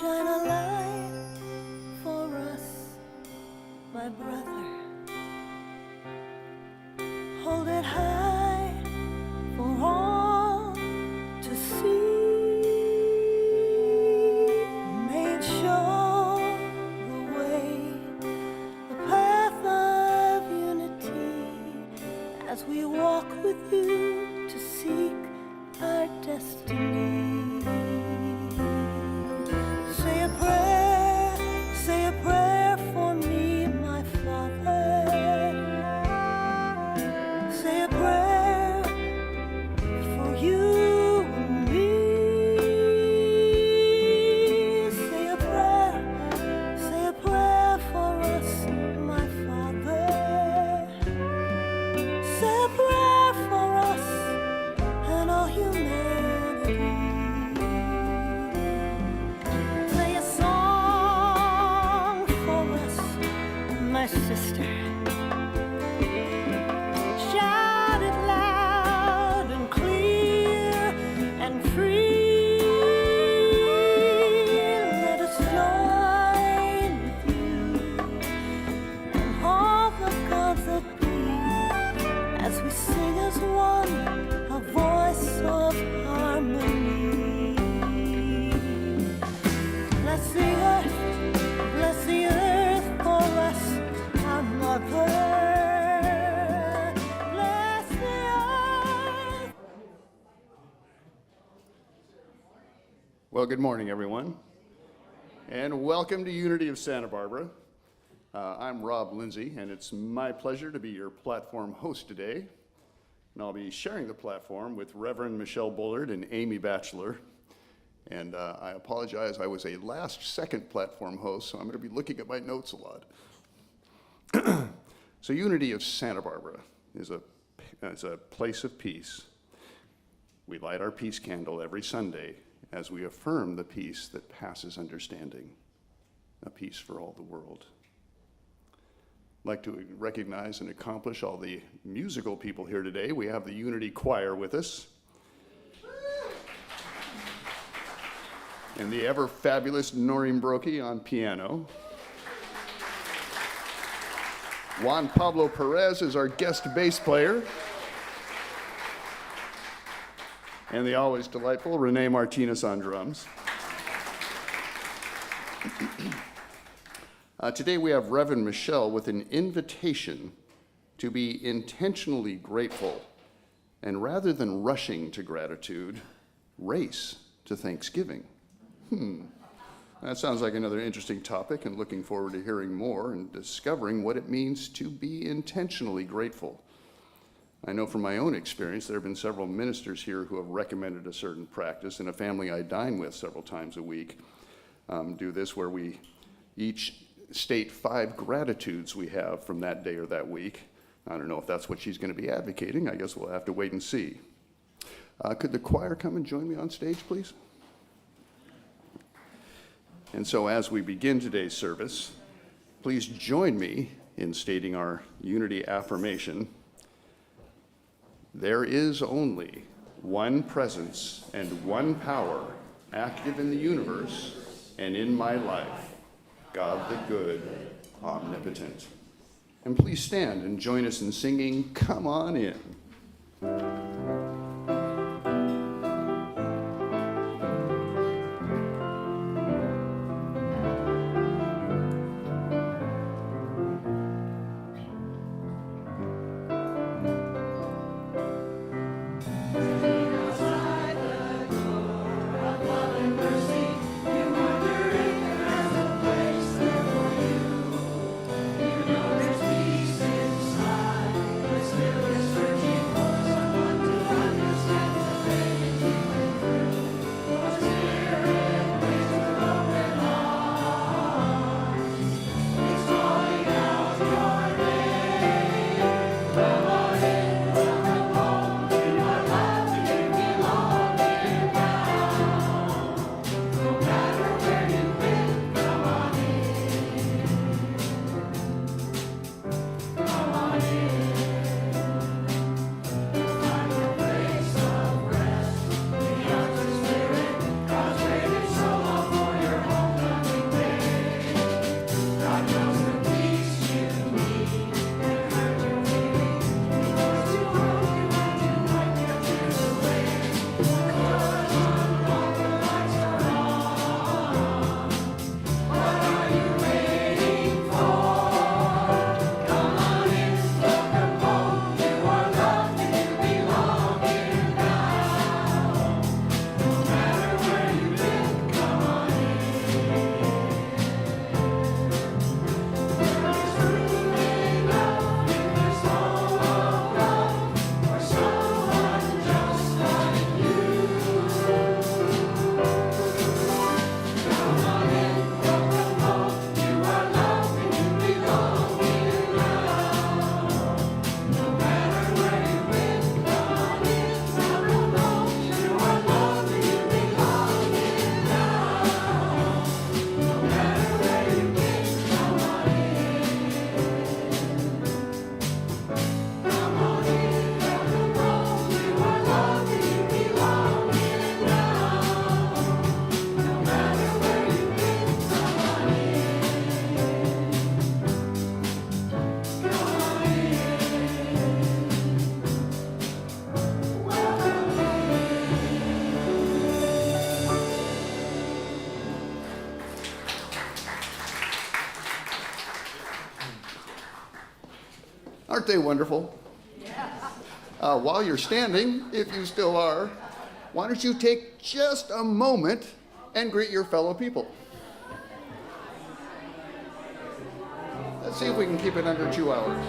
Shine a light for us, my brother. Hold it high for all to see. May it show the way, the path of unity, as we walk with you to seek our destiny. Say a prayer for me, my Father. Say a prayer for you and me. Say a prayer for us, my Father. Say a prayer for us and all humanity. My sister, shout it loud and clear and free. Let us join with you and all the God Well, good morning, everyone, and welcome to Unity of Santa Barbara. I'm Rob Lindsay, and it's my pleasure to be your platform host today. And I'll be sharing the platform with Reverend Michelle Bullard and Amy Batchelor. And I apologize, I was a last-second platform host, so I'm going to be looking at my notes a lot. So Unity of Santa Barbara is a place of peace. We light our peace candle every Sunday as we affirm the peace that passes understanding, a peace for all the world. I'd like to recognize and accomplish all the musical people here today. We have the Unity Choir with us. And the ever fabulous Noreen Brokey on piano. Juan Pablo Perez is our guest bass player. And the always delightful Renee Martinez on drums. Today we have Reverend Michelle with an invitation to be intentionally grateful, and rather than rushing to gratitude, race to Thanksgiving. That sounds like another interesting topic, and looking forward to hearing more and discovering what it means to be intentionally grateful. I know from my own experience, there have been several ministers here who have recommended a certain practice, and a family I dine with several times a week do this, where we each state 5 gratitudes we have from that day or that week. I don't know if that's what she's going to be advocating. I guess we'll have to wait and see. Could the choir come and join me on stage, please? And so as we begin today's service, please join me in stating our unity affirmation. There is only one presence and one power active in the universe and in my life, God the good, omnipotent. And please stand and join us in singing, Come On In. Aren't they wonderful? While you're standing, if you still are, why don't you take just a moment and greet your fellow people. Let's see if we can keep it under 2 hours.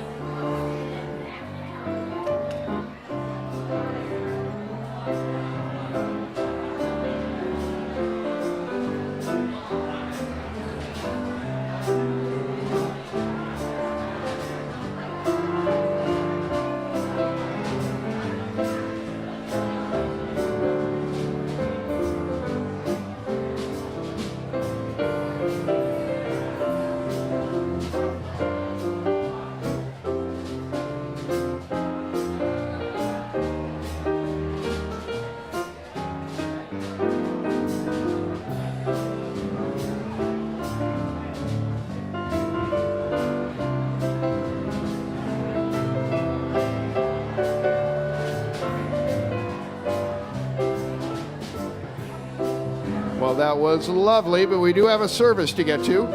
Well, that was lovely, but we do have a service to get to.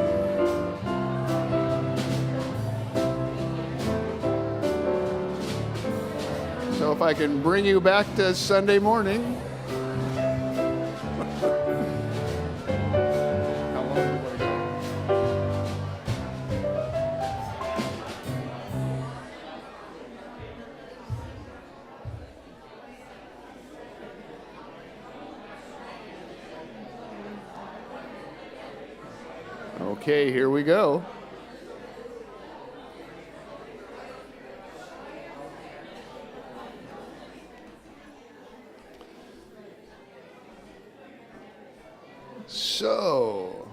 So if I can bring you back to Sunday morning. How long do we go? Okay, here we go. So,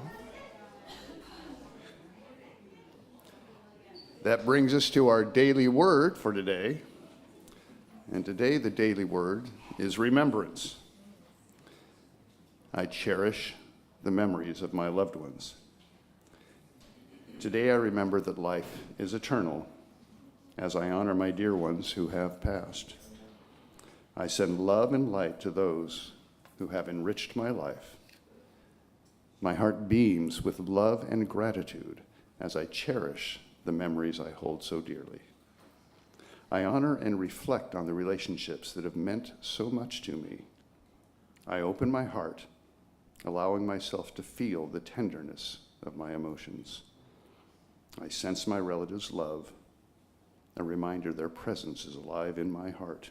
that brings us to our daily word for today. And today the daily word is remembrance. I cherish the memories of my loved ones. Today I remember that life is eternal as I honor my dear ones who have passed. I send love and light to those who have enriched my life. My heart beams with love and gratitude as I cherish the memories I hold so dearly. I honor and reflect on the relationships that have meant so much to me. I open my heart, allowing myself to feel the tenderness of my emotions. I sense my relatives' love, a reminder their presence is alive in my heart.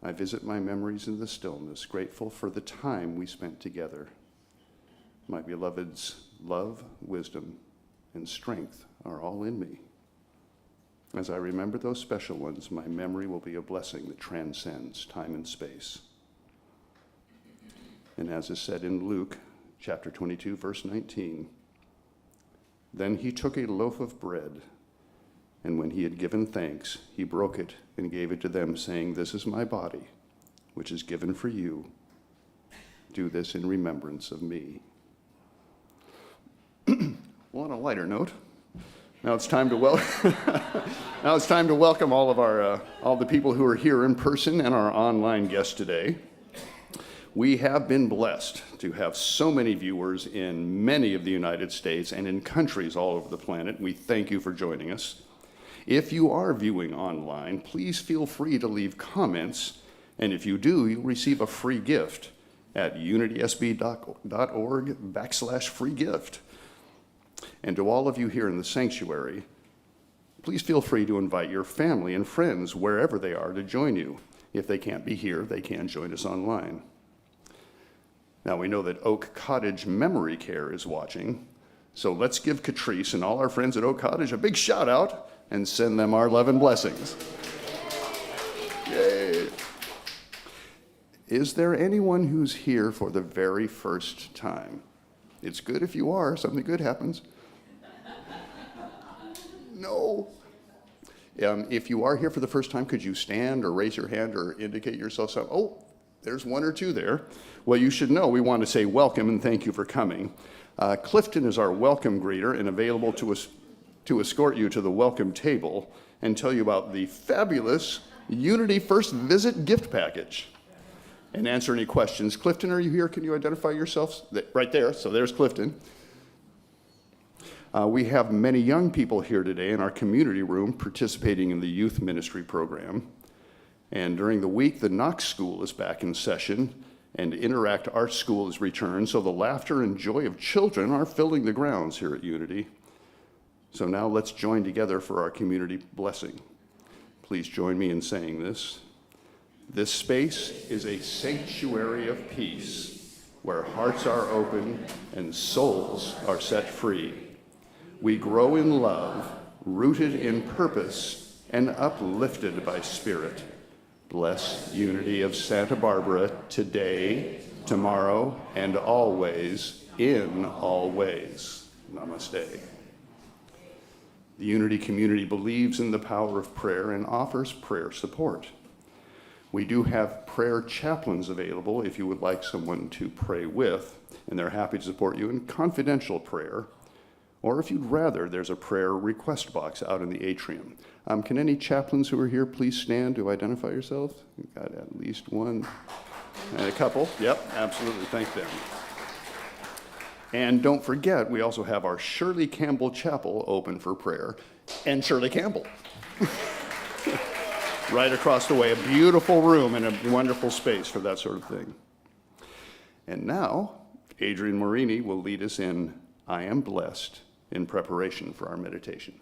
I visit my memories in the stillness, grateful for the time we spent together. My beloved's love, wisdom, and strength are all in me. As I remember those special ones, my memory will be a blessing that transcends time and space. And as is said in Luke chapter 22, verse 19, then he took a loaf of bread, and when he had given thanks, he broke it and gave it to them, saying, "This is my body, which is given for you. Do this in remembrance of me." Well, on a lighter note, now it's time to welcome all of all the people who are here in person and our online guests today. We have been blessed to have so many viewers in many of the United States and in countries all over the planet. We thank you for joining us. If you are viewing online, please feel free to leave comments, and if you do, you'll receive a free gift at unitysb.org/free gift. And to all of you here in the sanctuary, please feel free to invite your family and friends wherever they are to join you. If they can't be here, they can join us online. Now, we know that Oak Cottage Memory Care is watching, so let's give Catrice and all our friends at Oak Cottage a big shout out and send them our love and blessings. Yay! Is there anyone who's here for the very first time? It's good if you are, something good happens. No. If you are here for the first time, could you stand or raise your hand or indicate yourself? Oh, there's one or two there. Well, you should know we want to say welcome and thank you for coming. Clifton is our welcome greeter and available to escort you to the welcome table and tell you about the fabulous Unity First Visit gift package and answer any questions. Clifton, are you here? Can you identify yourself? Right there, so there's Clifton. We have many young people here today in our community room participating in the youth ministry program. And during the week, the Knox School is back in session, and Interact Art School has returned, so the laughter and joy of children are filling the grounds here at Unity. So now let's join together for our community blessing. Please join me in saying this. This space is a sanctuary of peace, where hearts are open and souls are set free. We grow in love, rooted in purpose, and uplifted by spirit. Bless Unity of Santa Barbara today, tomorrow, and always, in all ways. Namaste. The Unity community believes in the power of prayer and offers prayer support. We do have prayer chaplains available if you would like someone to pray with, and they're happy to support you in confidential prayer. Or if you'd rather, there's a prayer request box out in the atrium. Can any chaplains who are here please stand to identify yourselves? We've got at least one and a couple. Yep, absolutely. Thank them. And don't forget, we also have our Shirley Campbell Chapel open for prayer. And Shirley Campbell. Right across the way, a beautiful room and a wonderful space for that sort of thing. And now, Adrian Morini will lead us in I Am Blessed in preparation for our meditation.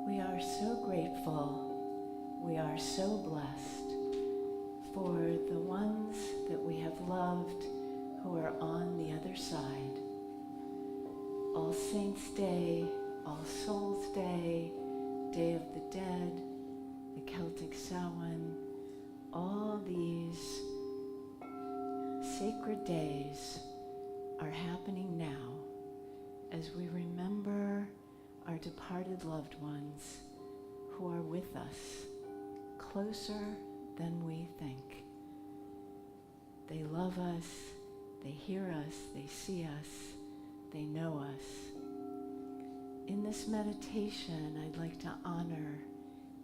We are so grateful, we are so blessed for the ones that we have loved who are on the other side. All Saints' Day, All Souls' Day, Day of the Dead, the Celtic Samhain, all these sacred days are happening now as we remember our departed loved ones who are with us, closer than we think. They love us, they hear us, they see us, they know us. In this meditation, I'd like to honor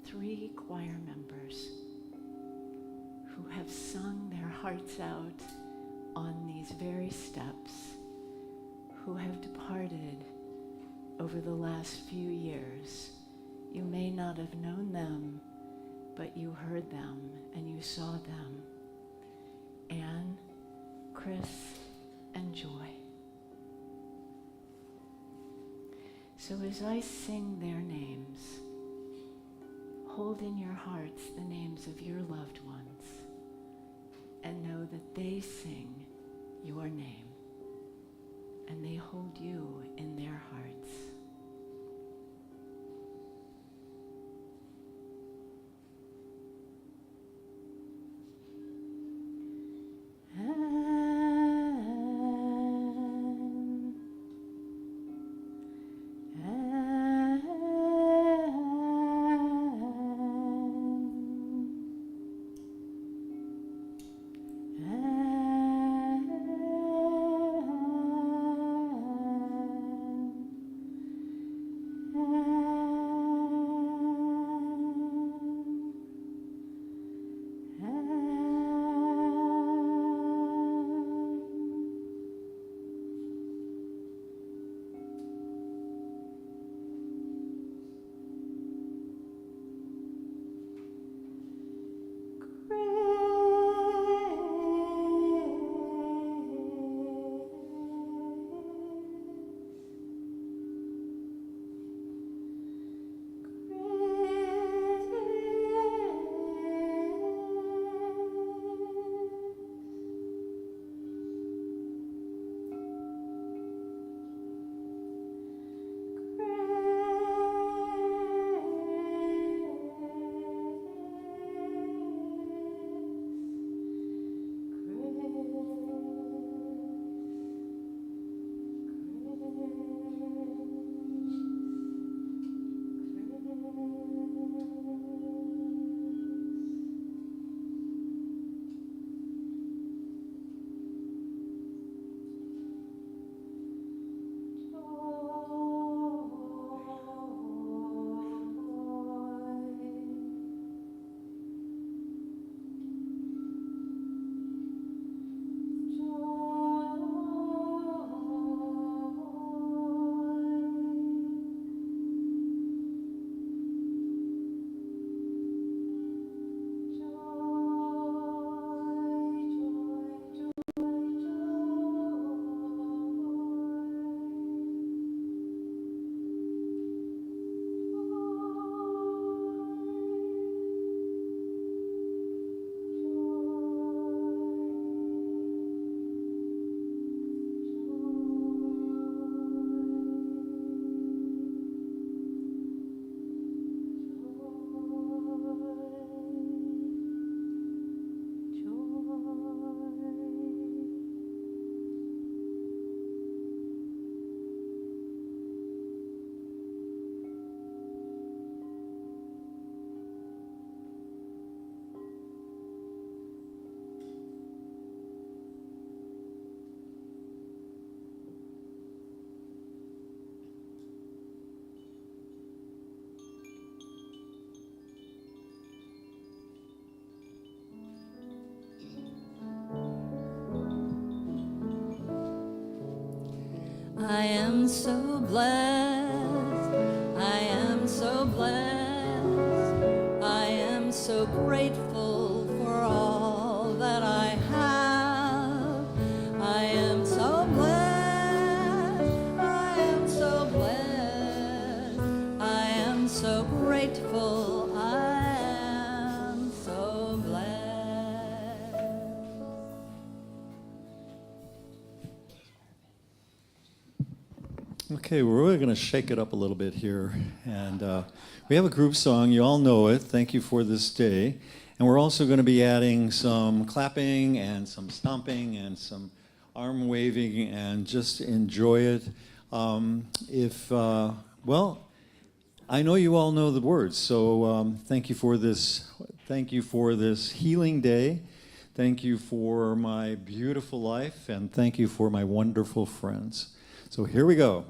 3 choir members who have sung their hearts out on these very steps, who have departed over the last few years. You may not have known them, but you heard them and you saw them. Anne, Chris, and Joy. So as I sing their names, hold in your hearts the names of your loved ones and know that they sing your name and they hold you in their hearts. am so blessed. I am so blessed. I am so grateful for all that I have. I am so blessed. I am so blessed. I am so grateful. I am so blessed. Okay, we're really going to shake it up a little bit here. And we have a group song. You all know it. Thank you for this day. And we're also going to be adding some clapping and some stomping and some arm waving, and just enjoy it. Well, I know you all know the words, so thank you for this. Thank you for this healing day. Thank you for my beautiful life, and thank you for my wonderful friends. So here we go.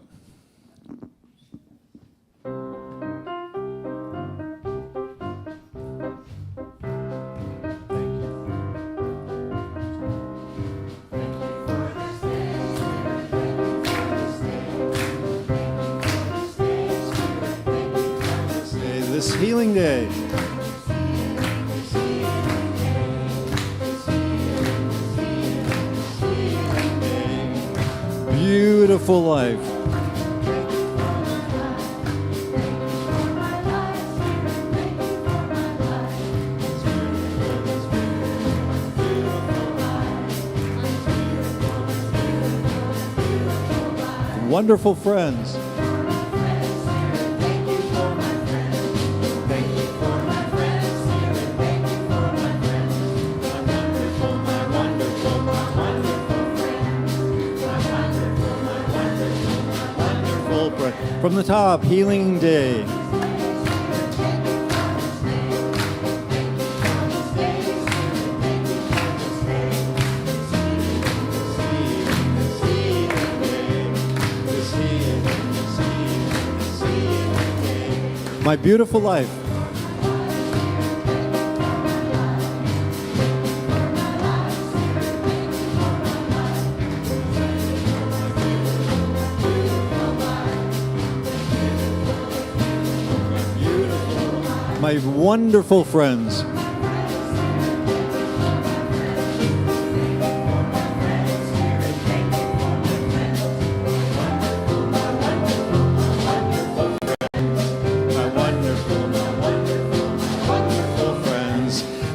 This healing day. Beautiful life. Wonderful friends. From the top, healing day. My beautiful life. My wonderful friends.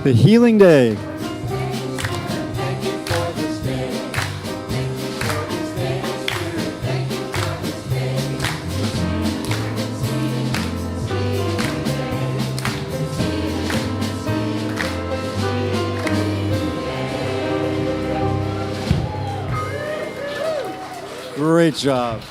The healing day. Great job.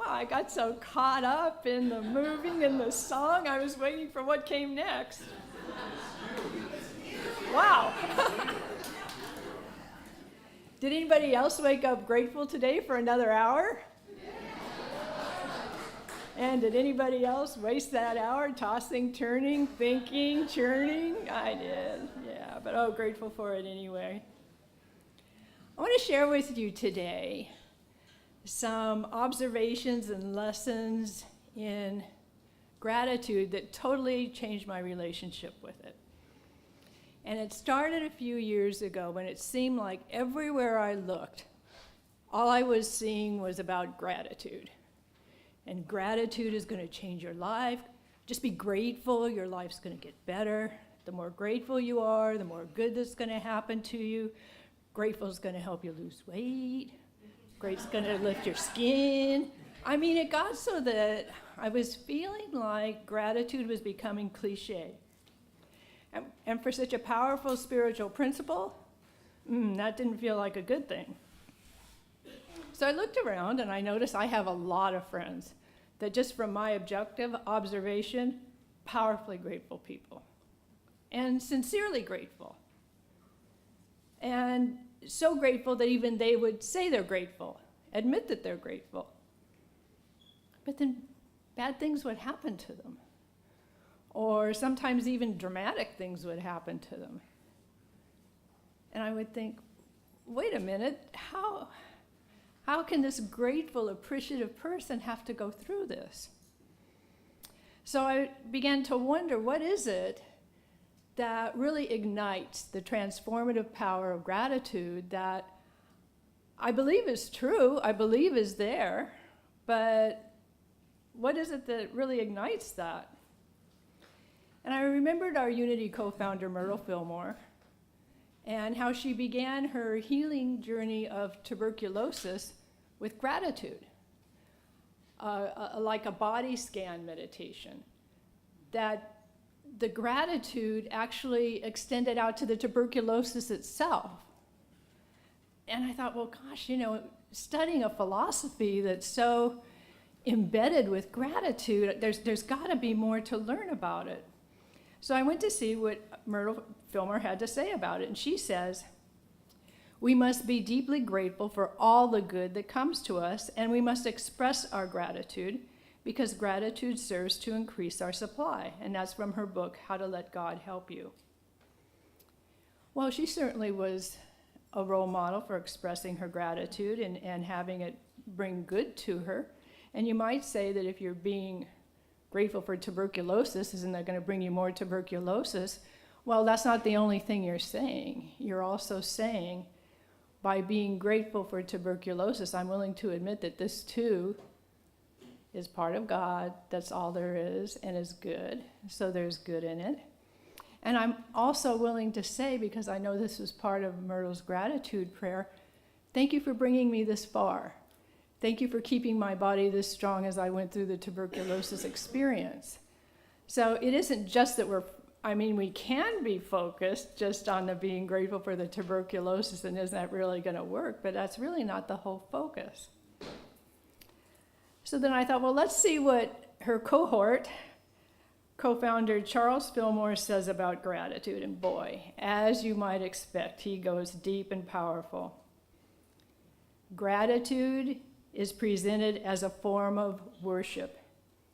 I got so caught up in the moving and the song, I was waiting for what came next. Wow. Did anybody else wake up grateful today for another hour? And did anybody else waste that hour tossing, turning, thinking, churning? I did, yeah, but oh, grateful for it anyway. I want to share with you today some observations and lessons in gratitude that totally changed my relationship with it. And it started a few years ago when it seemed like everywhere I looked, all I was seeing was about gratitude. And gratitude is going to change your life. Just be grateful, your life's going to get better. The more grateful you are, the more good that's going to happen to you. Grateful is going to help you lose weight. Great's going to lift your skin. I mean, it got so that I was feeling like gratitude was becoming cliche. And for such a powerful spiritual principle, that didn't feel like a good thing. So I looked around and I noticed I have a lot of friends that just from my objective observation powerfully grateful people and sincerely grateful. And so grateful that even they would say they're grateful, admit that they're grateful. But then bad things would happen to them. Or sometimes even dramatic things would happen to them. And I would think, wait a minute, how can this grateful, appreciative person have to go through this? So I began to wonder, what is it that really ignites the transformative power of gratitude that I believe is true, I believe is there, but what is it that really ignites that? And I remembered our Unity co-founder, Myrtle Fillmore, and how she began her healing journey of tuberculosis with gratitude, like a body scan meditation, that the gratitude actually extended out to the tuberculosis itself. And I thought, well, gosh, studying a philosophy that's so embedded with gratitude, there's got to be more to learn about it. So I went to see what Myrtle Fillmore had to say about it, and she says, we must be deeply grateful for all the good that comes to us, and we must express our gratitude because gratitude serves to increase our supply. And that's from her book, How to Let God Help You. Well, she certainly was a role model for expressing her gratitude and having it bring good to her. And you might say that if you're being grateful for tuberculosis, isn't that going to bring you more tuberculosis? Well, that's not the only thing you're saying. You're also saying, by being grateful for tuberculosis, I'm willing to admit that this too is part of God. That's all there is and is good. So there's good in it. And I'm also willing to say, because I know this was part of Myrtle's gratitude prayer, thank you for bringing me this far. Thank you for keeping my body this strong as I went through the tuberculosis experience. So it isn't just that we can be focused just on the being grateful for the tuberculosis and isn't that really going to work, but that's really not the whole focus. So then I thought, well, let's see what her cohort, co-founder Charles Fillmore, says about gratitude. And boy, as you might expect, he goes deep and powerful. Gratitude is presented as a form of worship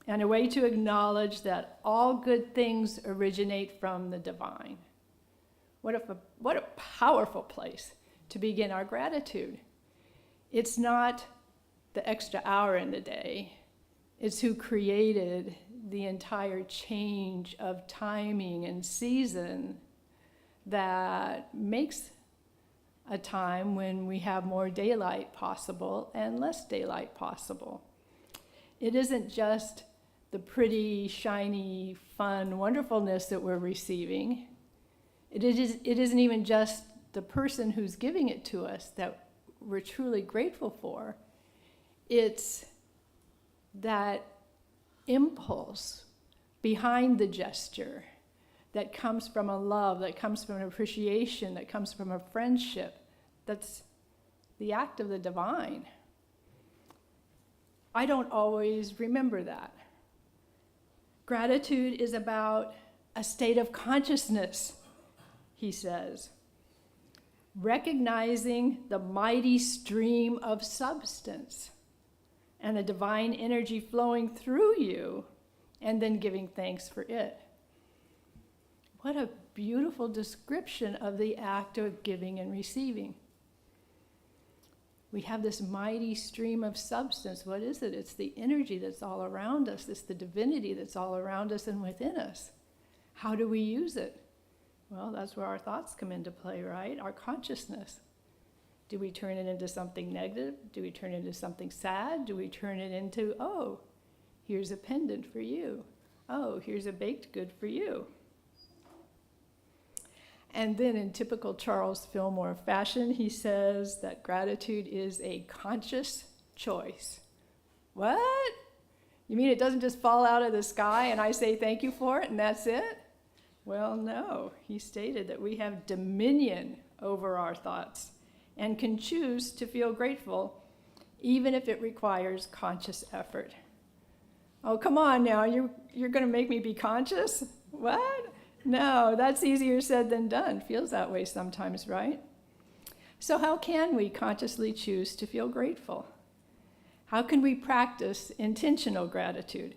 and a way to acknowledge that all good things originate from the divine. What a powerful place to begin our gratitude. It's not the extra hour in the day. It's who created the entire change of timing and season that makes a time when we have more daylight possible and less daylight possible. It isn't just the pretty, shiny, fun wonderfulness that we're receiving. It isn't even just the person who's giving it to us that we're truly grateful for. It's that impulse behind the gesture that comes from a love, that comes from an appreciation, that comes from a friendship. That's the act of the divine. I don't always remember that. Gratitude is about a state of consciousness, he says. Recognizing the mighty stream of substance and the divine energy flowing through you, and then giving thanks for it. What a beautiful description of the act of giving and receiving. We have this mighty stream of substance. What is it? It's the energy that's all around us. It's the divinity that's all around us and within us. How do we use it? Well, that's where our thoughts come into play, right? Our consciousness. Do we turn it into something negative? Do we turn it into something sad? Do we turn it into, oh, here's a pendant for you. Oh, here's a baked good for you. And then in typical Charles Fillmore fashion, he says that gratitude is a conscious choice. What? You mean it doesn't just fall out of the sky and I say thank you for it and that's it? Well, no. He stated that we have dominion over our thoughts and can choose to feel grateful even if it requires conscious effort. Oh, come on now, you're going to make me be conscious? What? No, that's easier said than done. Feels that way sometimes, right? So how can we consciously choose to feel grateful? How can we practice intentional gratitude?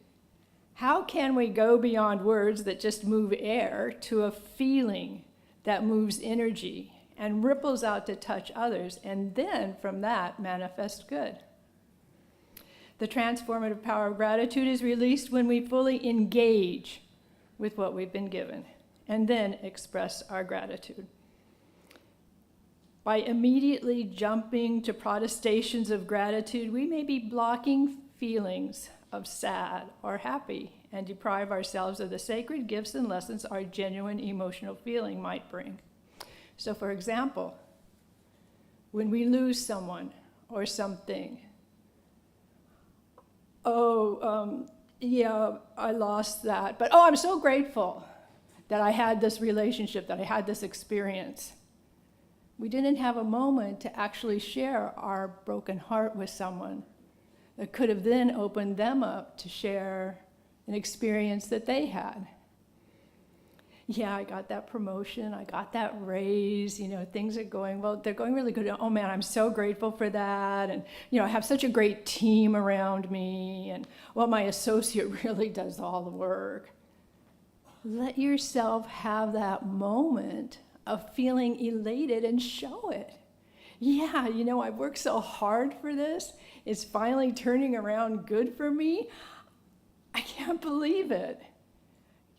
How can we go beyond words that just move air to a feeling that moves energy and ripples out to touch others, and then from that manifest good? The transformative power of gratitude is released when we fully engage with what we've been given and then express our gratitude. By immediately jumping to protestations of gratitude, we may be blocking feelings of sad or happy and deprive ourselves of the sacred gifts and lessons our genuine emotional feeling might bring. So, for example, when we lose someone or something, yeah, I lost that, but I'm so grateful that I had this relationship, that I had this experience. We didn't have a moment to actually share our broken heart with someone that could have then opened them up to share an experience that they had. Yeah, I got that promotion, I got that raise, things are going, well, they're going really good. Oh man, I'm so grateful for that. And, I have such a great team around me. And, well, my associate really does all the work. Let yourself have that moment of feeling elated and show it. Yeah, I've worked so hard for this. It's finally turning around good for me. I can't believe it.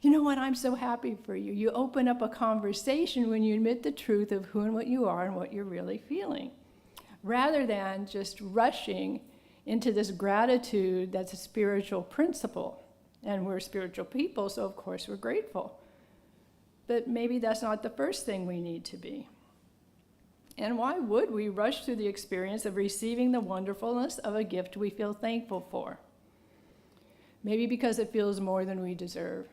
You know what? I'm so happy for you. You open up a conversation when you admit the truth of who and what you are and what you're really feeling, rather than just rushing into this gratitude that's a spiritual principle. And we're spiritual people, so of course we're grateful. But maybe that's not the first thing we need to be. And why would we rush through the experience of receiving the wonderfulness of a gift we feel thankful for? Maybe because it feels more than we deserve.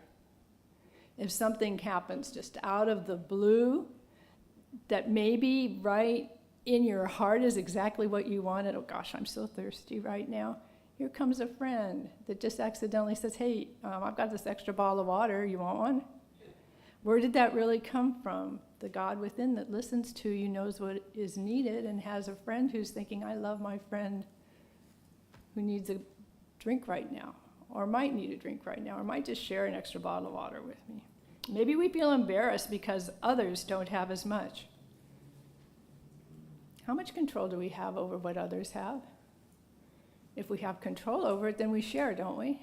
If something happens just out of the blue, that maybe right in your heart is exactly what you wanted. Oh gosh, I'm so thirsty right now. Here comes a friend that just accidentally says, hey, I've got this extra bottle of water, you want one? Where did that really come from? The God within that listens to you, knows what is needed, and has a friend who's thinking, I love my friend who needs a drink right now, or might need a drink right now, or might just share an extra bottle of water with me. Maybe we feel embarrassed because others don't have as much. How much control do we have over what others have? If we have control over it, then we share, don't we?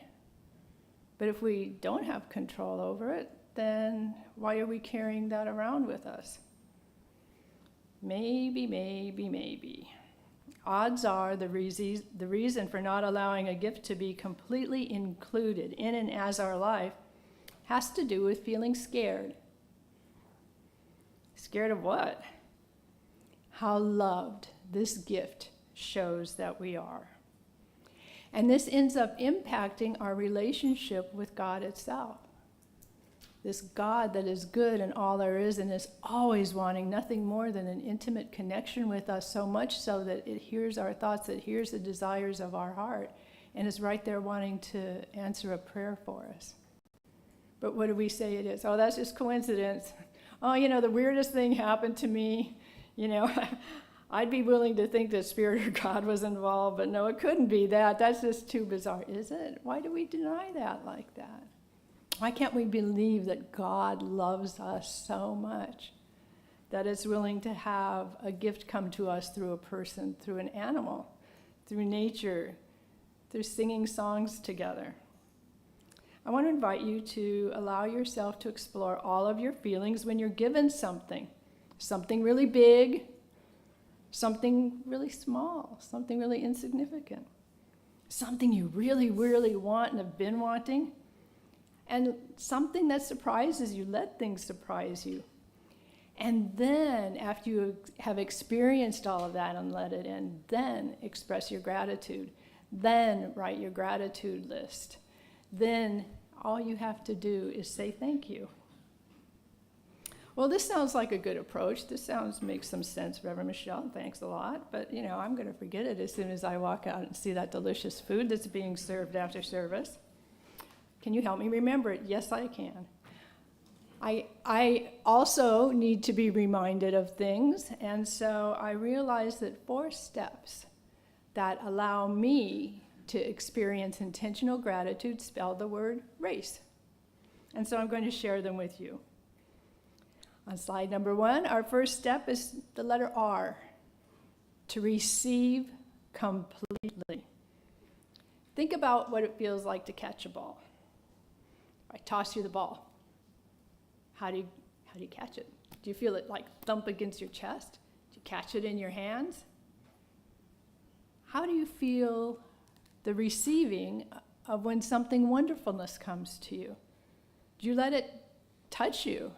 But if we don't have control over it, then why are we carrying that around with us? Maybe. Odds are the reason for not allowing a gift to be completely included in and as our life has to do with feeling scared. Scared of what? How loved this gift shows that we are. And this ends up impacting our relationship with God itself. This God that is good and all there is and is always wanting nothing more than an intimate connection with us, so much so that it hears our thoughts, it hears the desires of our heart, and is right there wanting to answer a prayer for us. But what do we say it is? Oh, that's just coincidence. Oh, the weirdest thing happened to me. I'd be willing to think that Spirit or God was involved, but no, it couldn't be that. That's just too bizarre. Is it? Why do we deny that like that? Why can't we believe that God loves us so much that it's willing to have a gift come to us through a person, through an animal, through nature, through singing songs together? I want to invite you to allow yourself to explore all of your feelings when you're given something really big, something really small, something really insignificant, something you really, really want and have been wanting, and something that surprises you. Let things surprise you. And then, after you have experienced all of that and let it in, then express your gratitude. Then write your gratitude list. Then all you have to do is say thank you. Well, this sounds like a good approach. This makes some sense, Reverend Michelle. Thanks a lot. But, I'm going to forget it as soon as I walk out and see that delicious food that's being served after service. Can you help me remember it? Yes, I can. I also need to be reminded of things, and so I realized that 4 steps that allow me to experience intentional gratitude spell the word race. And so I'm going to share them with you. On slide number 1, our first step is the letter R, to receive completely. Think about what it feels like to catch a ball. I toss you the ball. How do you catch it? Do you feel it like thump against your chest? Do you catch it in your hands? How do you feel the receiving of when something wonderfulness comes to you? Do you let it touch you?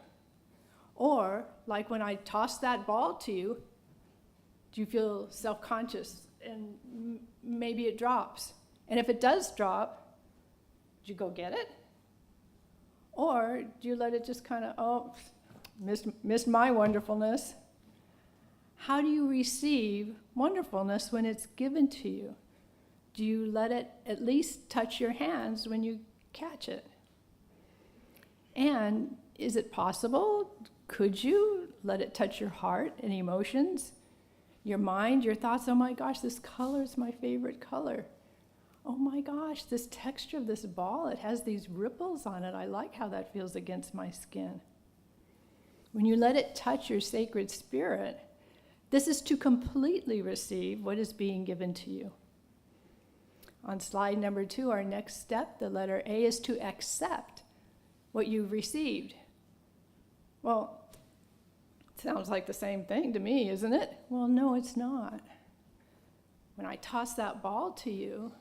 Or, like when I toss that ball to you, do you feel self-conscious and maybe it drops? And if it does drop, do you go get it? Or do you let it just kind of, missed my wonderfulness? How do you receive wonderfulness when it's given to you? Do you let it at least touch your hands when you catch it? And is it possible? Could you let it touch your heart and emotions, your mind, your thoughts? Oh my gosh, this color is my favorite color. Oh my gosh, this texture of this ball, it has these ripples on it. I like how that feels against my skin. When you let it touch your sacred spirit, this is to completely receive what is being given to you. On slide number 2, our next step, the letter A, is to accept what you've received. Well, it sounds like the same thing to me, isn't it? Well, no, it's not. When I toss that ball to you,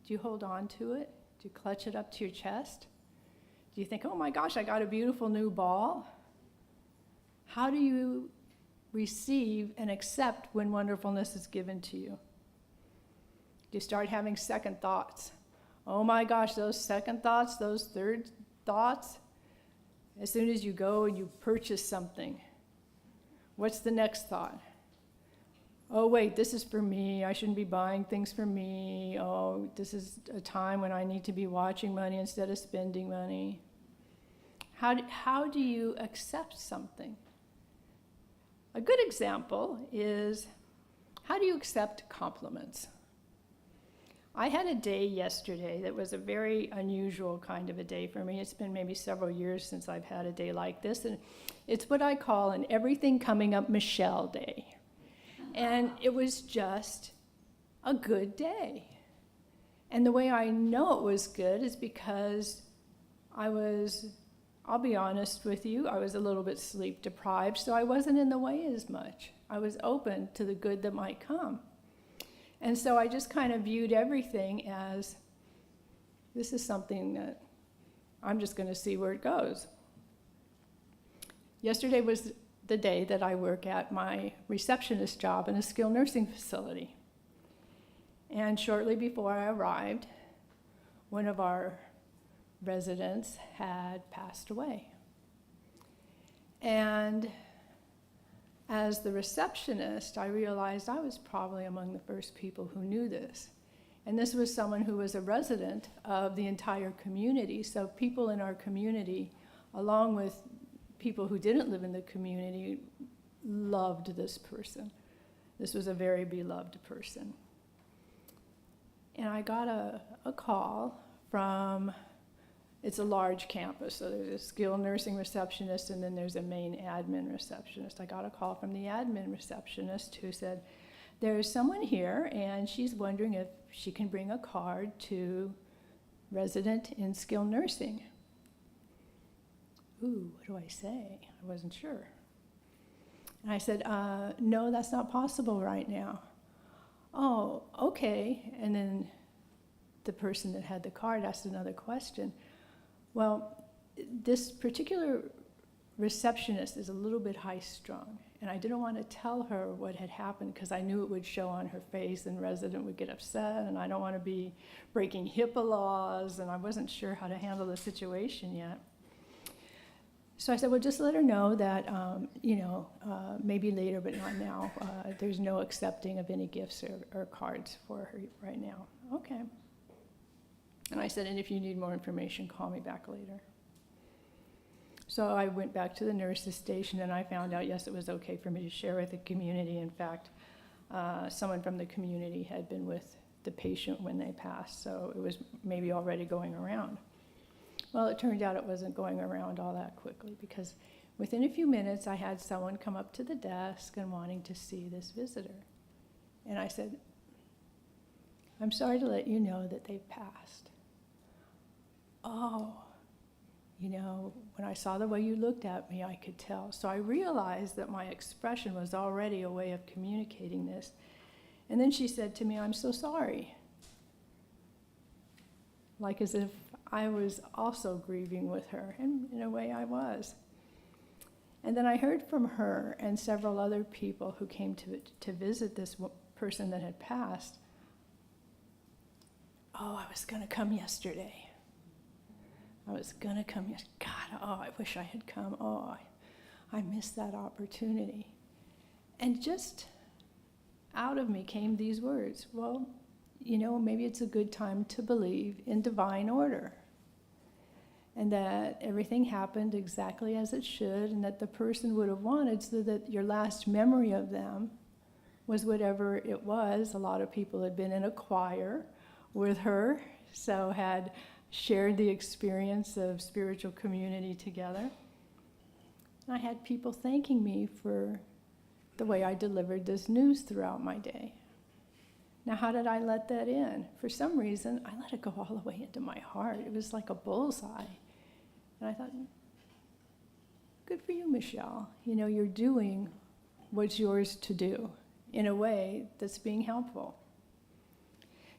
do you hold on to it? Do you clutch it up to your chest? Do you think, oh my gosh, I got a beautiful new ball? How do you receive and accept when wonderfulness is given to you? Do you start having second thoughts? Oh my gosh, those second thoughts, those third thoughts, as soon as you go and you purchase something, what's the next thought? Oh wait, this is for me. I shouldn't be buying things for me. Oh, this is a time when I need to be watching money instead of spending money. How do you accept something? A good example is, how do you accept compliments? I had a day yesterday that was a very unusual kind of a day for me. It's been maybe several years since I've had a day like this, and it's what I call an everything coming up Michelle day. And it was just a good day. And the way I know it was good is because I'll be honest with you, I was a little bit sleep deprived, so I wasn't in the way as much. I was open to the good that might come. And so I just kind of viewed everything as, this is something that I'm just going to see where it goes. Yesterday was the day that I work at my receptionist job in a skilled nursing facility. And shortly before I arrived, one of our residents had passed away. And as the receptionist, I realized I was probably among the first people who knew this. And this was someone who was a resident of the entire community. So people in our community, along with people who didn't live in the community, loved this person. This was a very beloved person. And I got a call from, it's a large campus, so there's a skilled nursing receptionist and then there's a main admin receptionist. I got a call from the admin receptionist who said, there's someone here and she's wondering if she can bring a card to resident in skilled nursing. Ooh, what do I say? I wasn't sure. And I said, no, that's not possible right now. Oh, okay. And then the person that had the card asked another question. Well, this particular receptionist is a little bit high-strung, and I didn't want to tell her what had happened because I knew it would show on her face and the resident would get upset, and I don't want to be breaking HIPAA laws, and I wasn't sure how to handle the situation yet. So I said, well, just let her know that, maybe later, but not now. There's no accepting of any gifts or cards for her right now. Okay. And I said, and if you need more information, call me back later. So I went back to the nurse's station and I found out, yes, it was okay for me to share with the community. In fact, someone from the community had been with the patient when they passed, so it was maybe already going around. Well, it turned out it wasn't going around all that quickly, because within a few minutes I had someone come up to the desk and wanting to see this visitor. And I said, I'm sorry to let you know that they've passed. Oh, you know, when I saw the way you looked at me, I could tell. So I realized that my expression was already a way of communicating this. And then she said to me, I'm so sorry. Like as if I was also grieving with her, and in a way I was. And then I heard from her and several other people who came to visit this person that had passed. Oh, I was going to come yesterday. I was going to come yesterday. God, oh, I wish I had come. Oh, I missed that opportunity. And just out of me came these words. Well, you know, maybe it's a good time to believe in divine order. And that everything happened exactly as it should, and that the person would have wanted, so that your last memory of them was whatever it was. A lot of people had been in a choir with her, so had shared the experience of spiritual community together. And I had people thanking me for the way I delivered this news throughout my day. Now, how did I let that in? For some reason, I let it go all the way into my heart. It was like a bullseye. And I thought, good for you, Michelle. You know, you're doing what's yours to do in a way that's being helpful.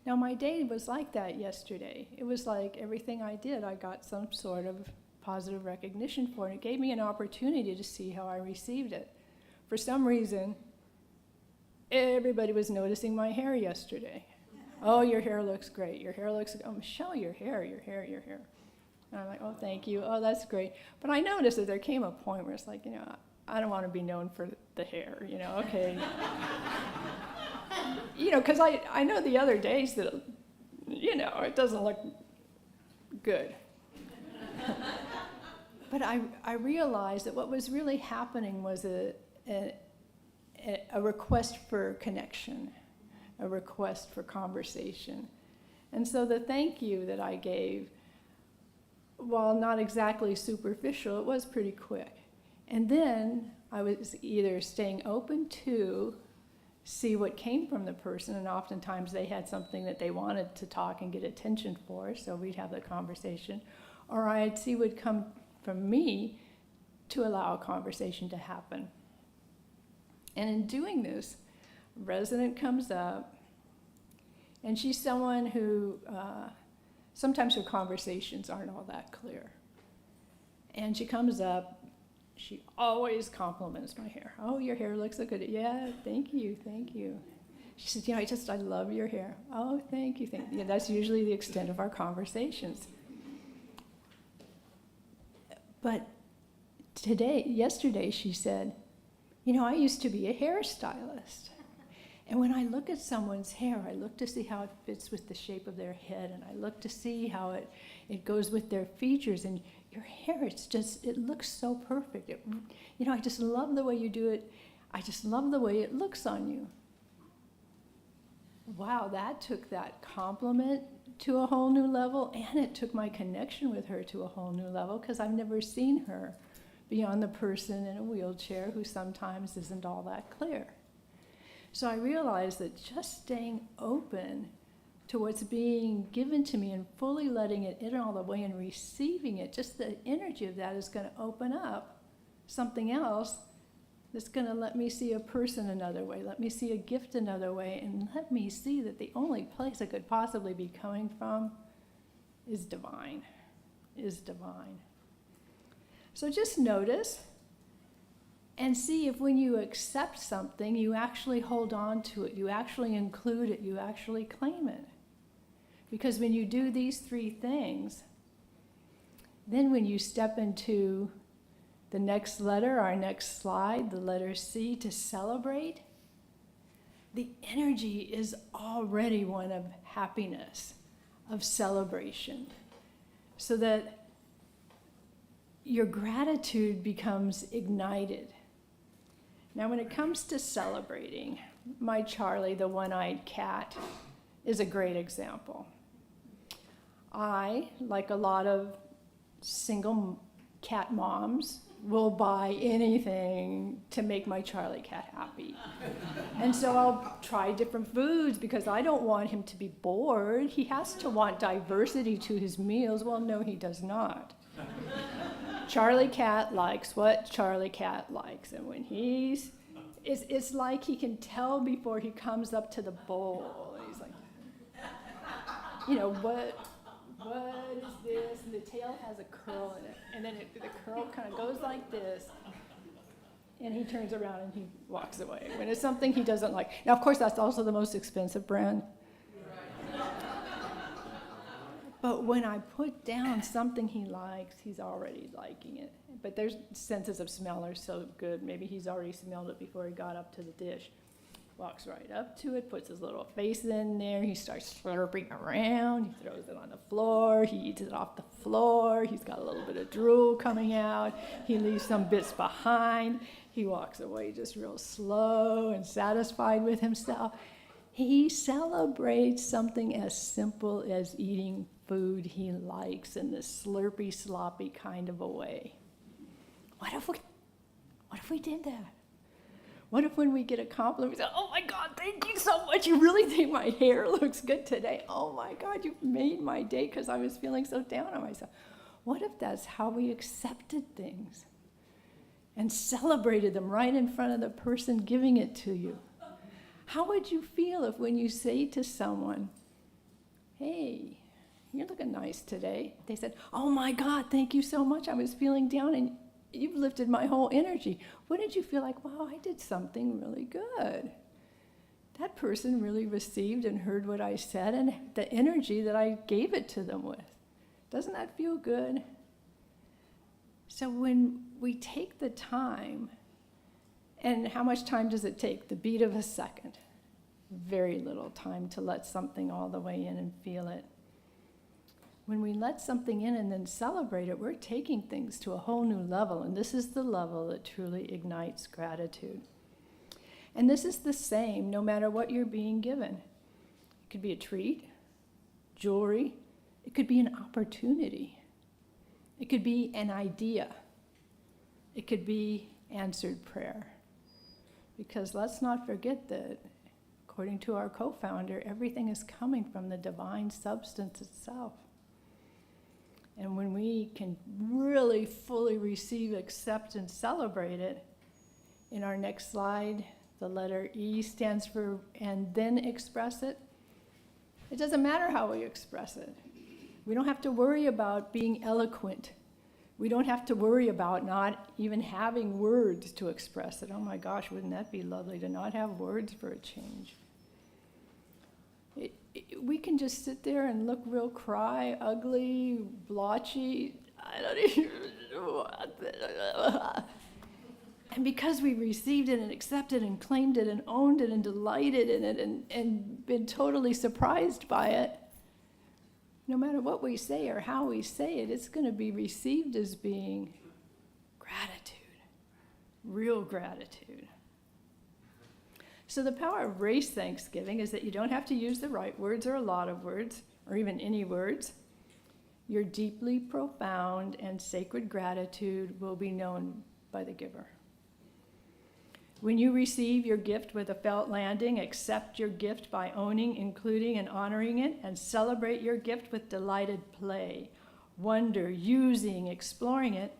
Now, my day was like that yesterday. It was like everything I did, I got some sort of positive recognition for, and it gave me an opportunity to see how I received it. For some reason, everybody was noticing my hair yesterday. Oh, your hair looks great. Your hair looks, oh, Michelle, your hair. And I'm like, oh, thank you. Oh, that's great. But I noticed that there came a point where it's like, you know, I don't want to be known for the hair, you know, okay. You know, because I know the other days that, you know, it doesn't look good. But I realized that what was really happening was a request for connection, a request for conversation. And so the thank you that I gave, while not exactly superficial, it was pretty quick. And then I was either staying open to see what came from the person, and oftentimes they had something that they wanted to talk and get attention for, so we'd have the conversation, or I'd see what would come from me to allow a conversation to happen. And in doing this, a resident comes up, and she's someone who, sometimes her conversations aren't all that clear. And she comes up, she always compliments my hair. Oh, your hair looks so good. Yeah, thank you. She says, you know, I love your hair. Oh, thank you. Yeah, that's usually the extent of our conversations. But yesterday she said, you know, I used to be a hairstylist. And when I look at someone's hair, I look to see how it fits with the shape of their head, and I look to see how it goes with their features. And your hair, it looks so perfect. You know, I just love the way you do it. I just love the way it looks on you. Wow, that took that compliment to a whole new level, and it took my connection with her to a whole new level, because I've never seen her beyond the person in a wheelchair who sometimes isn't all that clear. So I realized that just staying open to what's being given to me and fully letting it in all the way and receiving it, just the energy of that is going to open up something else that's going to let me see a person another way, let me see a gift another way, and let me see that the only place it could possibly be coming from is divine, So just notice and see if when you accept something, you actually hold on to it, you actually include it, you actually claim it. Because when you do these three things, then when you step into the next letter, our next slide, the letter C, to celebrate, the energy is already one of happiness, of celebration so that your gratitude becomes ignited. Now, when it comes to celebrating, my Charlie, the one-eyed cat, is a great example. I, like a lot of single cat moms, will buy anything to make my Charlie cat happy. And so I'll try different foods because I don't want him to be bored. He has to want diversity to his meals. Well, no, he does not. Charlie cat likes what Charlie cat likes. And when it's like he can tell before he comes up to the bowl. He's like, what is this? And the tail has a curl in it. And then the curl kind of goes like this. And he turns around and he walks away when it's something he doesn't like. Now, of course, that's also the most expensive brand. But when I put down something he likes, he's already liking it. But their senses of smell are so good. Maybe he's already smelled it before he got up to the dish. Walks right up to it, puts his little face in there. He starts slurping around. He throws it on the floor. He eats it off the floor. He's got a little bit of drool coming out. He leaves some bits behind. He walks away just real slow and satisfied with himself. He celebrates something as simple as eating food he likes in this slurpy, sloppy kind of a way. What if we did that? What if when we get a compliment, we say, oh my God, thank you so much. You really think my hair looks good today? Oh my God, you made my day because I was feeling so down on myself. What if that's how we accepted things and celebrated them right in front of the person giving it to you? How would you feel if when you say to someone, hey, you're looking nice today, they said, oh my God, thank you so much. I was feeling down and you've lifted my whole energy. Wouldn't you feel like, wow, I did something really good? That person really received and heard what I said and the energy that I gave it to them with. Doesn't that feel good? So when we take the time, and how much time does it take? The beat of a second. Very little time to let something all the way in and feel it. When we let something in and then celebrate it, we're taking things to a whole new level, and this is the level that truly ignites gratitude. And this is the same no matter what you're being given. It could be a treat, jewelry, it could be an opportunity, it could be an idea, it could be answered prayer. Because let's not forget that, according to our co-founder, everything is coming from the divine substance itself. And when we can really fully receive, accept, and celebrate it, in our next slide, the letter E stands for and then express it. It doesn't matter how we express it. We don't have to worry about being eloquent. We don't have to worry about not even having words to express it. Oh my gosh, wouldn't that be lovely to not have words for a change? We can just sit there and look real cry, ugly, blotchy. I don't even know. And because we received it and accepted and claimed it and owned it and delighted in it and been totally surprised by it, no matter what we say or how we say it, it's going to be received as being gratitude, real gratitude. So the power of race Thanksgiving is that you don't have to use the right words or a lot of words or even any words. Your deeply profound and sacred gratitude will be known by the giver. When you receive your gift with a felt landing, accept your gift by owning, including, and honoring it, and celebrate your gift with delighted play, wonder, using, exploring it.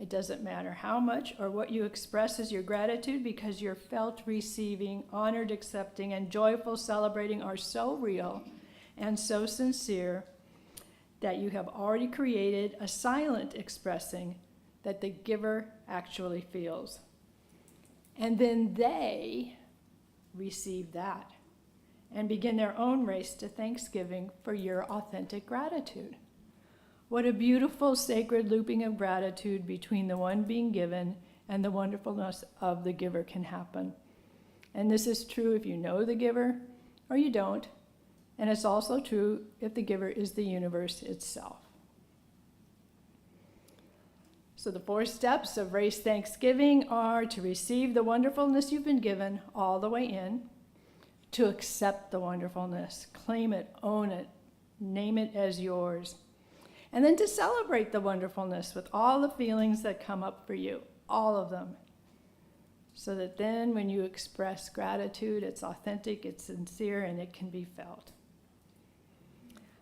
It doesn't matter how much or what you express as your gratitude, because your felt receiving, honored accepting, and joyful celebrating are so real and so sincere that you have already created a silent expressing that the giver actually feels. And then they receive that and begin their own race to Thanksgiving for your authentic gratitude. What a beautiful sacred looping of gratitude between the one being given and the wonderfulness of the giver can happen. And this is true if you know the giver or you don't. And it's also true if the giver is the universe itself. So the 4 steps of Race Thanksgiving are to receive the wonderfulness you've been given all the way in, to accept the wonderfulness, claim it, own it, name it as yours, and then to celebrate the wonderfulness with all the feelings that come up for you, all of them, so that then when you express gratitude, it's authentic, it's sincere, and it can be felt.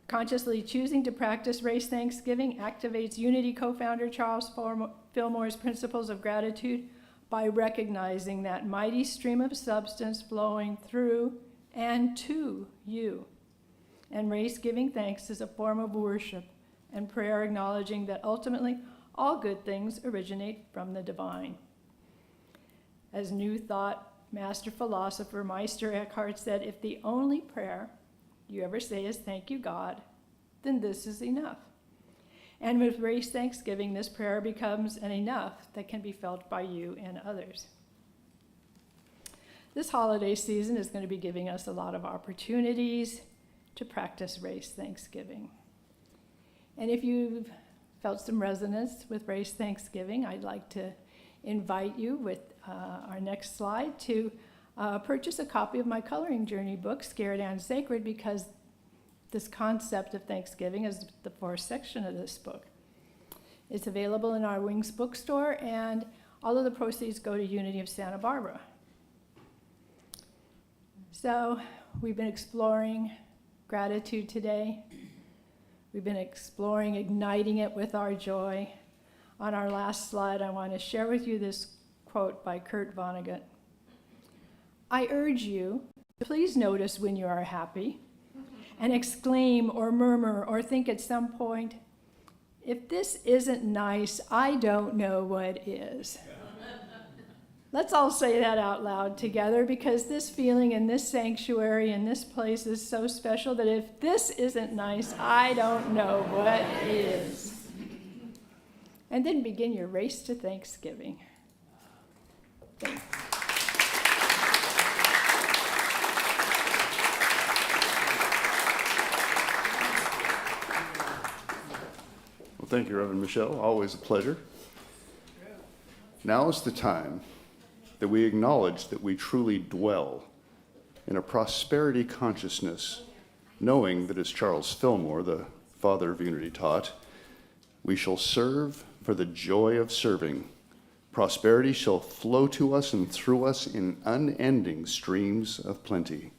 Consciously choosing to practice Race Thanksgiving activates Unity co-founder Charles Fillmore's principles of gratitude by recognizing that mighty stream of substance flowing through and to you. And Race giving thanks is a form of worship and prayer, acknowledging that ultimately all good things originate from the divine. As New Thought master philosopher Meister Eckhart said, if the only prayer you ever say is thank you, God, then this is enough. And with Race Thanksgiving, this prayer becomes an enough that can be felt by you and others. This holiday season is going to be giving us a lot of opportunities to practice Race Thanksgiving. And if you've felt some resonance with Race Thanksgiving, I'd like to invite you with our next slide to purchase a copy of my Coloring Journey book, Scared and Sacred, because this concept of Thanksgiving is the 4th section of this book. It's available in our Wings bookstore, and all of the proceeds go to Unity of Santa Barbara. So we've been exploring gratitude today. We've been exploring igniting it with our joy. On our last slide, I want to share with you this quote by Kurt Vonnegut. I urge you to please notice when you are happy and exclaim or murmur or think at some point, if this isn't nice, I don't know what is. Let's all say that out loud together, because this feeling in this sanctuary in this place is so special that if this isn't nice, I don't know what is. And then begin your race to Thanksgiving. Thanks. Well, thank you, Reverend Michelle. Always a pleasure. Now is the time that we acknowledge that we truly dwell in a prosperity consciousness, knowing that, as Charles Fillmore, the father of Unity, taught, we shall serve for the joy of serving. Prosperity shall flow to us and through us in unending streams of plenty.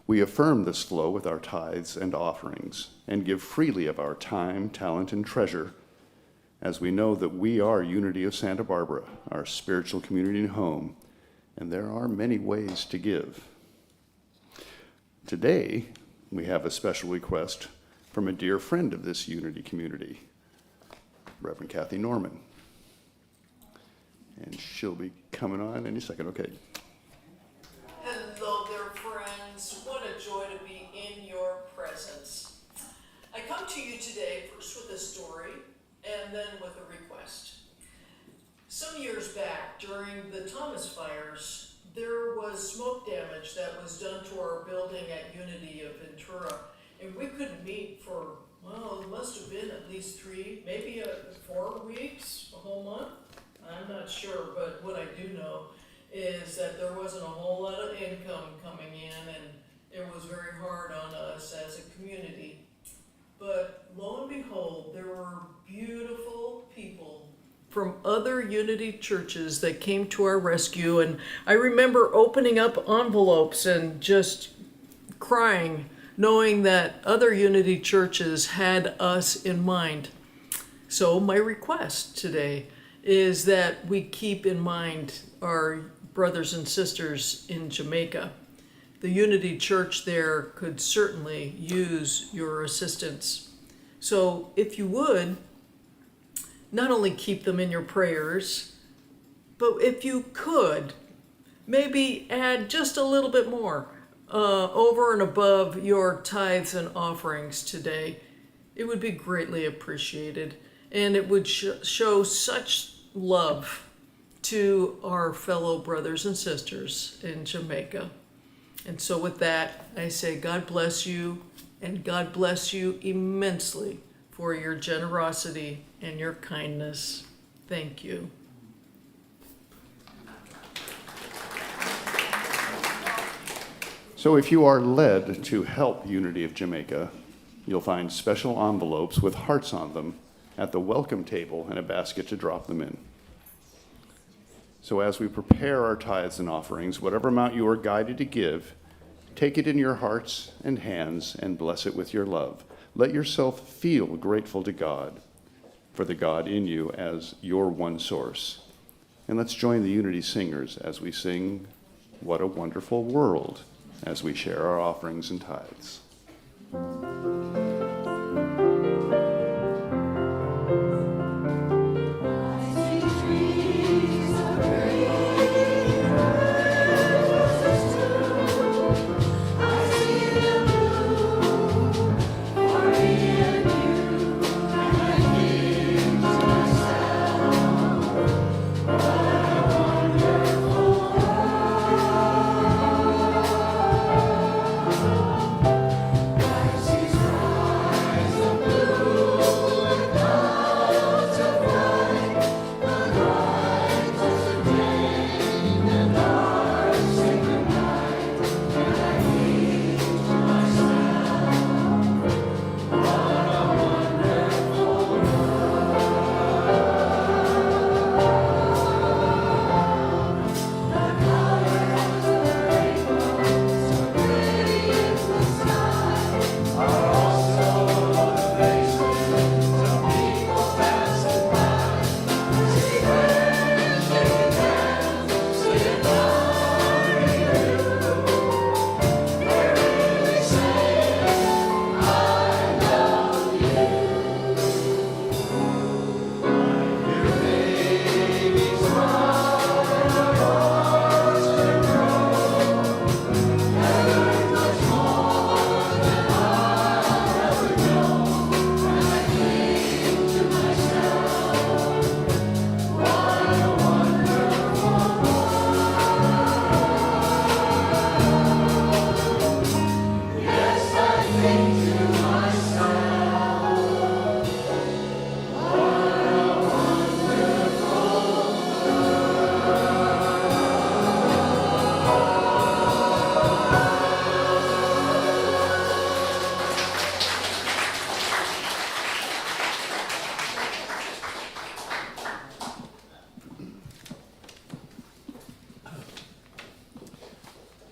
We affirm this flow with our tithes and offerings and give freely of our time, talent, and treasure, as we know that we are Unity of Santa Barbara, our spiritual community and home, and there are many ways to give. Today, we have a special request from a dear friend of this Unity community, Reverend Kathy Norman. And she'll be coming on any second. Okay. Hello there, friends. What a joy to be in your presence. I come to you today first with a story and then with a request. Some years back, during the Thomas fires, there was smoke damage that was done to our building at Unity of Ventura, and we couldn't meet for, well, it must have been at least 3, maybe 4 weeks, a whole month. I'm not sure, but what I do know is that there wasn't a whole lot of income coming in, and it was very hard on us as a community. But lo and behold, there were beautiful people from other Unity churches that came to our rescue, and I remember opening up envelopes and just crying, knowing that other Unity churches had us in mind. So my request today is that we keep in mind our brothers and sisters in Jamaica. The Unity Church there could certainly use your assistance. So if you would, not only keep them in your prayers, but if you could, maybe add just a little bit more over and above your tithes and offerings today. It would be greatly appreciated, and it would show such love to our fellow brothers and sisters in Jamaica. And so with that, I say God bless you, and God bless you immensely for your generosity and your kindness. Thank you. So if you are led to help Unity of Jamaica, you'll find special envelopes with hearts on them at the welcome table and a basket to drop them in. So as we prepare our tithes and offerings, whatever amount you are guided to give, take it in your hearts and hands and bless it with your love. Let yourself feel grateful to God for the God in you as your one source. And let's join the Unity singers as we sing "What a Wonderful World" as we share our offerings and tithes.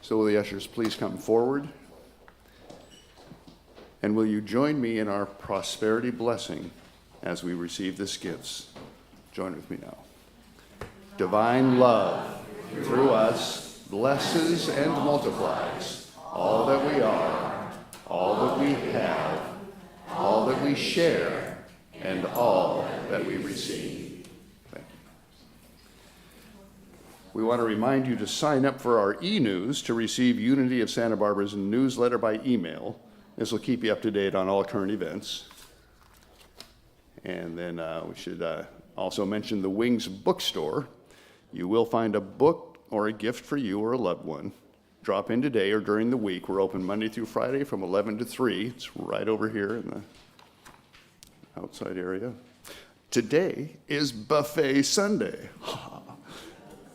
So will the ushers please come forward? And will you join me in our prosperity blessing as we receive this gifts? Join with me now. Divine love through us blesses and multiplies all that we are, all that we have, all that we share, and all that we receive. Thank you. We want to remind you to sign up for our e-news to receive Unity of Santa Barbara's newsletter by email. This will keep you up to date on all current events. And then we should also mention the Wings bookstore. You will find a book or a gift for you or a loved one. Drop in today or during the week. We're open Monday through Friday from 11 to 3. It's right over here in the outside area. Today is Buffet Sunday.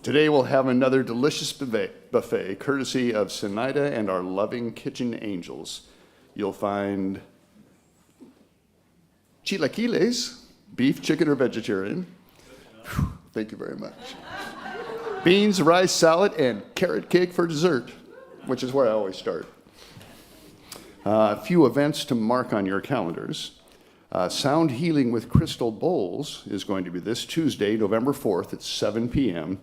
Today we'll have another delicious buffet courtesy of Sinaida and our loving kitchen angels. You'll find chilaquiles, beef, chicken, or vegetarian. Whew, thank you very much. Beans, rice, salad, and carrot cake for dessert, which is where I always start. A few events to mark on your calendars. Sound Healing with Crystal Bowles is going to be this Tuesday, November 4th at 7 p.m.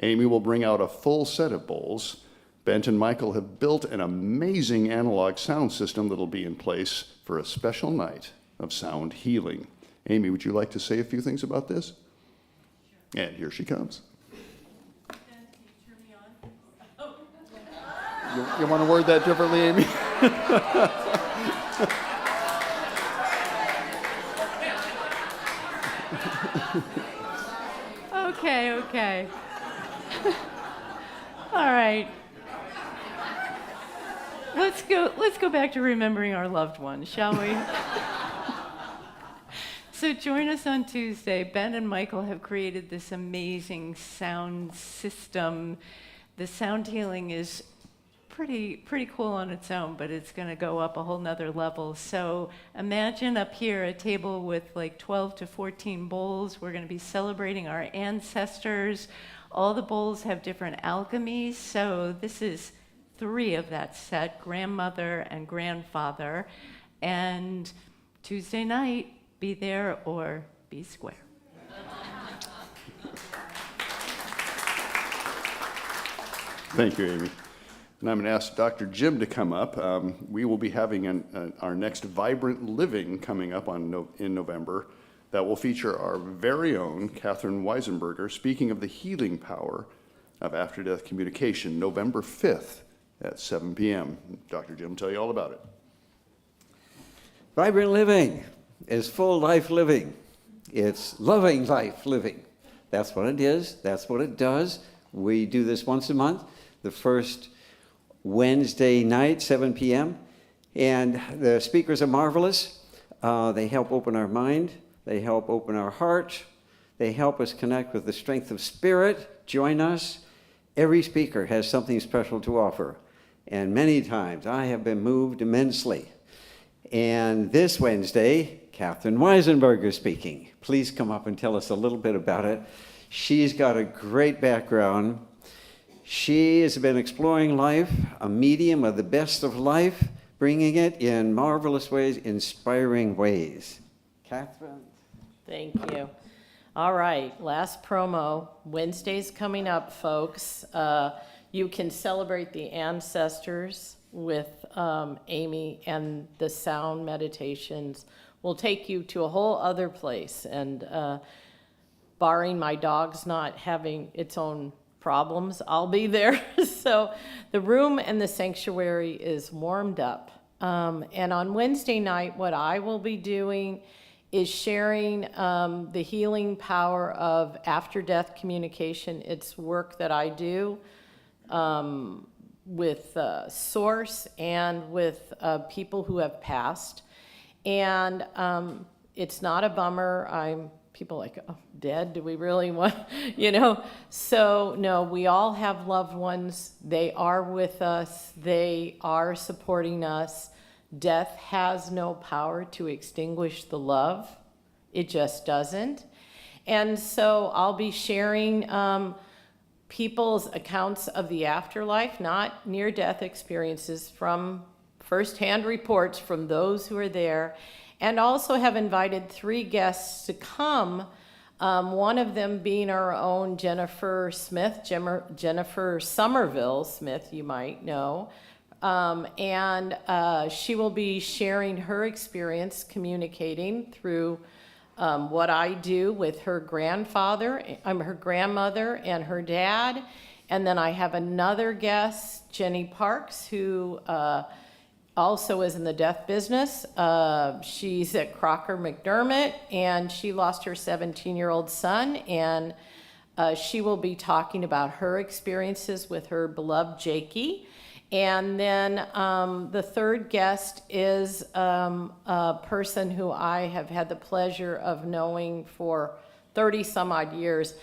Amy will bring out a full set of bowls. Bent and Michael have built an amazing analog sound system that'll be in place for a special night of sound healing. Amy, would you like to say a few things about this? Sure. And here she comes. Can you turn me on? Oh. You want to word that differently, Amy? Okay. All right. Let's go back to remembering our loved ones, shall we? So join us on Tuesday. Ben and Michael have created this amazing sound system. The sound healing is pretty cool on its own, but it's going to go up a whole nother level. So imagine up here a table with like 12 to 14 bowls. We're going to be celebrating our ancestors. All the bowls have different alchemies. So this is 3 of that set, grandmother and grandfather. And Tuesday night, be there or be square. Thank you, Amy. And I'm going to ask Dr. Jim to come up. We will be having our next Vibrant Living coming up in November that will feature our very own Catherine Weisenberger speaking of the healing power of after-death communication, November 5th at 7 p.m. Dr. Jim will tell you all about it. Vibrant living is full life living. It's loving life living. That's what it is. That's what it does. We do this once a month, the first Wednesday night, 7 p.m. And the speakers are marvelous. They help open our mind. They help open our heart. They help us connect with the strength of spirit. Join us. Every speaker has something special to offer. And many times I have been moved immensely. And this Wednesday, Catherine Weisenberger is speaking. Please come up and tell us a little bit about it. She's got a great background. She has been exploring life, a medium of the best of life, bringing it in marvelous ways, inspiring ways. Catherine? Thank you. All right, last promo. Wednesday's coming up, folks. You can celebrate the ancestors with Amy, and the sound meditations will take you to a whole other place. And barring my dog's not having its own problems, I'll be there. So the room and the sanctuary is warmed up. And on Wednesday night, what I will be doing is sharing the healing power of after-death communication. It's work that I do with Source and with people who have passed. And it's not a bummer. People like, oh, dead? Do we really want, So no, we all have loved ones. They are with us. They are supporting us. Death has no power to extinguish the love. It just doesn't. And so I'll be sharing people's accounts of the afterlife, not near-death experiences, from firsthand reports from those who are there, and also have invited 3 guests to come, one of them being our own Jennifer Smith, Jennifer Somerville Smith, you might know, and she will be sharing her experience communicating through what I do with her grandmother and her dad. And then I have another guest, Jenny Parks, who also is in the death business. She's at Crocker McDermott, and she lost her 17-year-old son, and she will be talking about her experiences with her beloved Jakey. And then the third guest is a person who I have had the pleasure of knowing for 30 some odd years,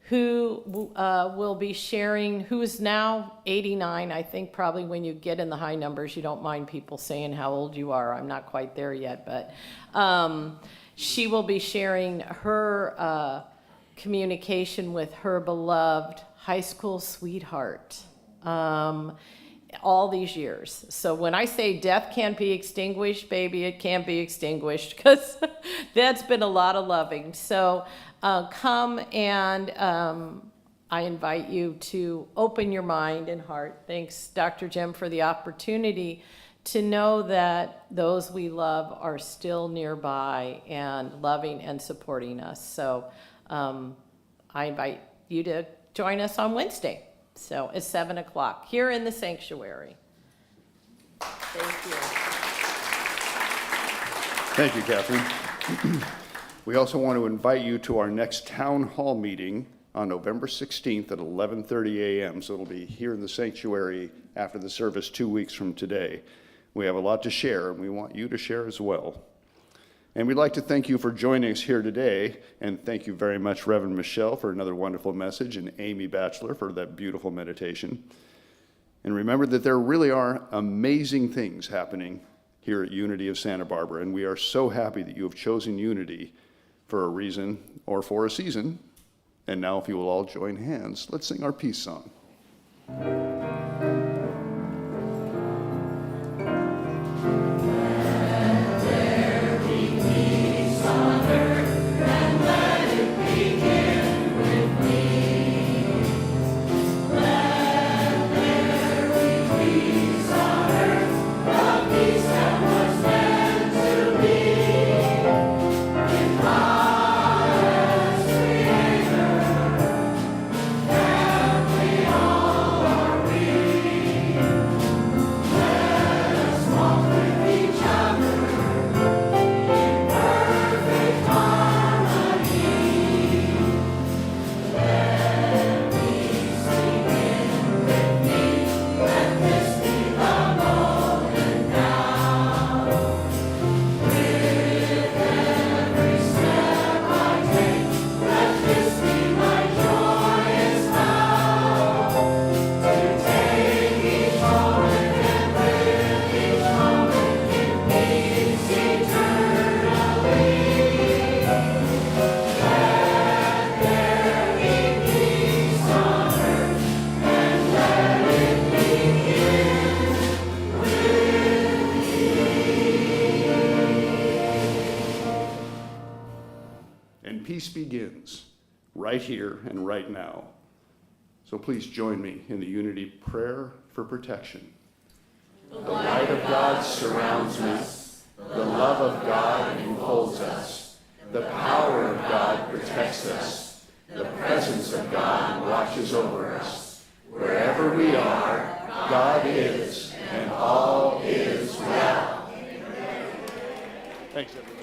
who will be sharing, who is now 89. I think probably when you get in the high numbers, you don't mind people saying how old you are. I'm not quite there yet, but she will be sharing her communication with her beloved high school sweetheart. All these years. So when I say death can't be extinguished, baby, it can't be extinguished, because that's been a lot of loving. So come, and I invite you to open your mind and heart. Thanks, Dr. Jim, for the opportunity to know that those we love are still nearby and loving and supporting us. So I invite you to join us on Wednesday. So it's 7 o'clock here in the sanctuary. Thank you. Thank you, Catherine. We also want to invite you to our next town hall meeting on November 16th at 11:30 a.m., so it'll be here in the sanctuary after the service 2 weeks from today. We have a lot to share, and we want you to share as well. And we'd like to thank you for joining us here today, and thank you very much, Reverend Michelle, for another wonderful message, and Amy Batchelor for that beautiful meditation. And remember that there really are amazing things happening here at Unity of Santa Barbara, and we are so happy that you have chosen Unity for a reason or for a season. And now, if you will all join hands, let's sing our peace song. Peace begins right here and right now. So please join me in the Unity prayer for protection. The light of God surrounds us. The love of God enfolds us. The power of God protects us. The presence of God watches over us. Wherever we are, God is, and all is well. Thanks, everyone.